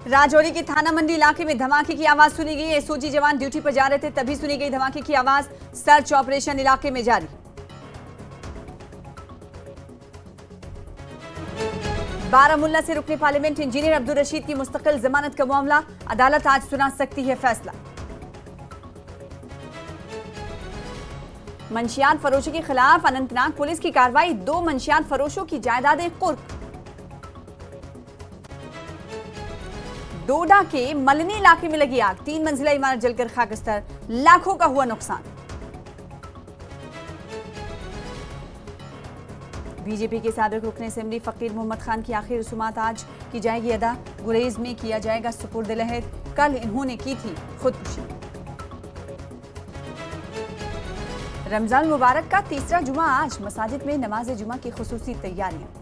राजौरी के थाना मंडी इलाके में धमाके की आवाज सुनी गई। एसओजी जवान ड्यूटी पर जा रहे थे तभी सुनी गई धमाके की आवाज। सर्च ऑपरेशन इलाके में जारी। बारामुल्ला से रुकने पार्लियामेंट इंजीनियर अब्दुल रशीद की मुस्तकिल जमानत का मामला, अदालत आज सुना सकती है फैसला। मंशियात फरोशों के खिलाफ अनंतनाग पुलिस की कार्रवाई, 2 मंशियात फरोशों की जायदादें कुर्क। डोडा के मलनी इलाके में लगी आग, 3 मंजिला इमारत जलकर खाकस्तर, लाखों का हुआ नुकसान। बीजेपी के साबिक रुकन असेंबली फकीर मोहम्मद खान की आखिरी रसूमात आज की जाएगी अदा। गुरेज में किया जाएगा सुपुर्द लहद। कल इन्होंने की थी खुदकुशी। रमजान मुबारक का तीसरा जुमा आज, मसाजिद में नमाज जुमा की खुसूसी तैयारियां।